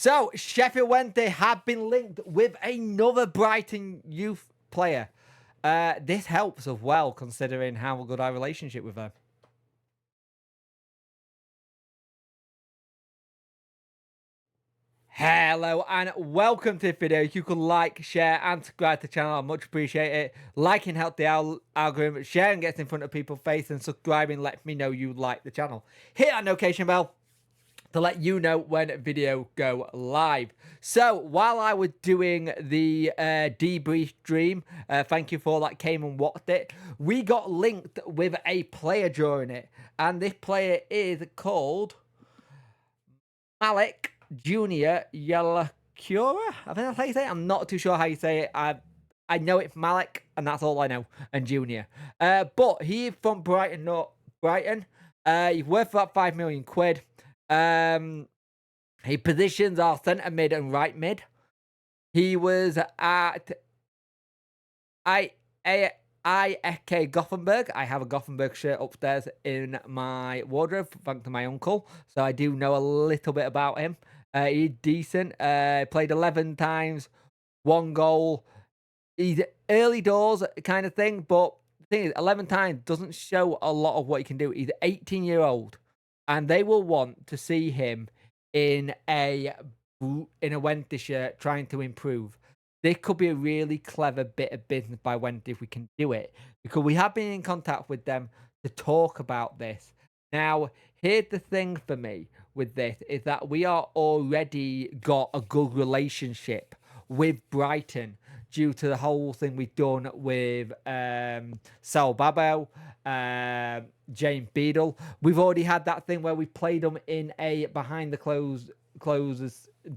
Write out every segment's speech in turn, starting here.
So, Sheffield Wednesday have been linked with another Brighton youth player. This helps as well, considering how good our relationship with her. Hello and welcome to the video. You can like, share and subscribe to the channel. I much appreciate it. Liking helps the algorithm, sharing gets in front of people's face, and subscribing lets me know you like the channel. Hit that notification bell to let you know when video go live. So while I was doing the debrief stream, thank you for that, came and watched it, we got linked with a player during it, and this player is called Malick Junior Yalcouye. I think that's how you say it. I'm not too sure how you say it. I know it's Malick, and that's all I know, and Junior. But he's from Brighton, not Brighton. He's worth about 5 million quid. His positions are centre mid and right mid. He was at IFK Gothenburg. I have a Gothenburg shirt upstairs in my wardrobe, thanks to my uncle. So I do know a little bit about him. He's decent. Played 11 times, 1 goal. He's early doors kind of thing, but the thing is, 11 times doesn't show a lot of what he can do. He's 18-year-old, and they will want to see him in a Wednesday shirt trying to improve. This could be a really clever bit of business by Wednesday if we can do it, because we have been in contact with them to talk about this. Now, here's the thing for me with this, is that we are already got a good relationship with Brighton due to the whole thing we've done with Sal Babel, James Beadle. We've already had that thing where we played them in a behind the closed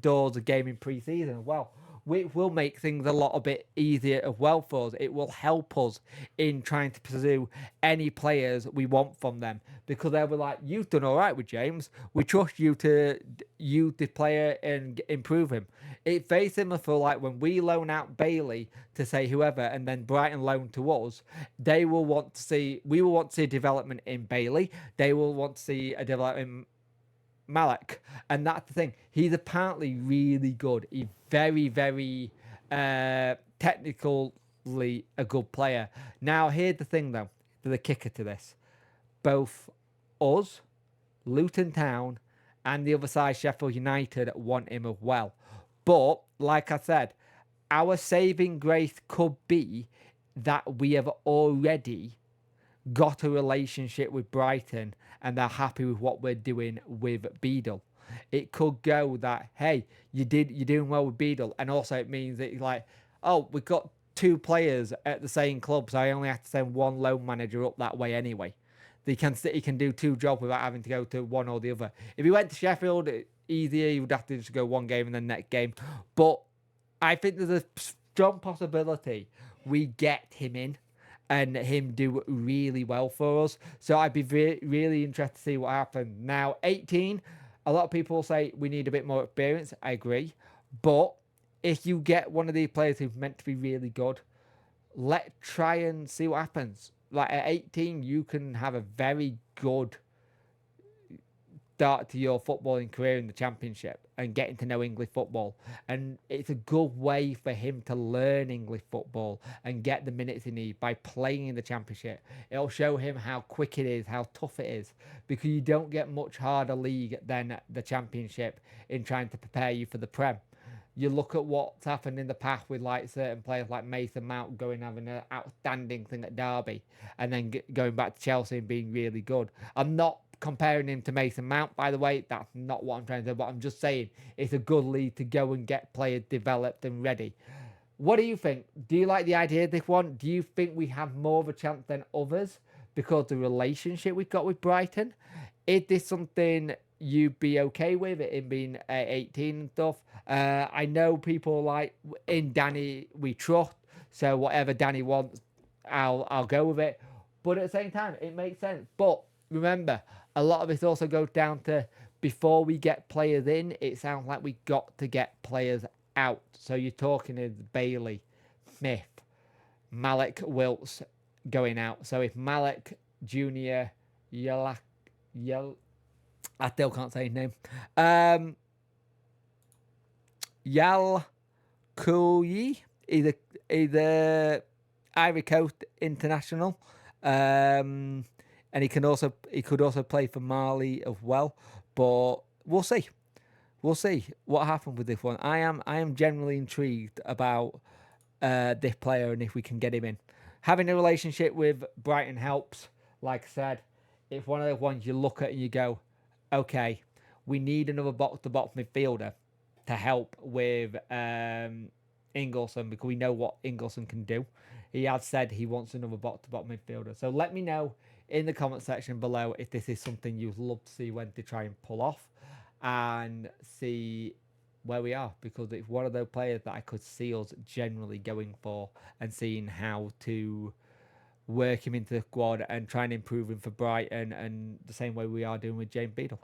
doors of game in pre-season as well. Which will make things a lot a bit easier as well for us. It will help us in trying to pursue any players we want from them, because they were like, you've done all right with James. We trust you to use the player and improve him. It's very similar for like when we loan out Bailey to say whoever, and then Brighton loan to us. They will want to see, we will want to see a development in Bailey. They will want to see a development in Malick, and that's the thing. He's apparently really good. He's very, very technically a good player. Now, here's the thing, though, the kicker to this: both us, Luton Town, and the other side, Sheffield United, want him as well. But like I said, our saving grace could be that we have already got a relationship with Brighton and they're happy with what we're doing with Beadle. It could go that, hey, you're doing well with Beadle, and also it means that you're like, oh, we've got 2 players at the same club, so I only have to send 1 loan manager up that way anyway. He can do 2 jobs without having to go to one or the other. If he went to Sheffield, easier, you would have to just go 1 game and then next game. But I think there's a strong possibility we get him in and him do really well for us. So I'd be really interested to see what happens. Now, 18, a lot of people say we need a bit more experience. I agree. But if you get one of these players who's meant to be really good, let's try and see what happens. Like at 18, you can have a very good start to your footballing career in the Championship and getting to know English football, and it's a good way for him to learn English football and get the minutes he needs by playing in the Championship. It'll show him how quick it is, how tough it is, because you don't get much harder league than the Championship in trying to prepare you for the Prem. You look at what's happened in the past with like certain players like Mason Mount going having an outstanding thing at Derby and then going back to Chelsea and being really good. I'm not comparing him to Mason Mount, by the way. That's not what I'm trying to do, but I'm just saying it's a good league to go and get players developed and ready. What do you think? Do you like the idea of this one? Do you think we have more of a chance than others because of the relationship we've got with Brighton? Is this something you'd be okay with it in being 18 and stuff? I know people like in Danny we trust, so whatever Danny wants, I'll go with it. But at the same time, it makes sense. But remember, a lot of it also goes down to before we get players in, it sounds like we got to get players out. So you're talking is Bailey, Smith, Malick, Wilts going out. So if Malick Junior, I still can't say his name. Yalcouye, either either Ivory Coast international, and he could also play for Mali as well. But we'll see. We'll see what happens with this one. I am generally intrigued about this player and if we can get him in. Having a relationship with Brighton helps. Like I said, it's one of those ones you look at and you go, okay, we need another box-to-box midfielder to help with Ingleson because we know what Ingleson can do. He has said he wants another box-to-box midfielder. So let me know in the comment section below if this is something you'd love to see when to try and pull off and see where we are, because it's one of those players that I could see us generally going for and seeing how to work him into the squad and try and improve him for Brighton, and the same way we are doing with James Beadle.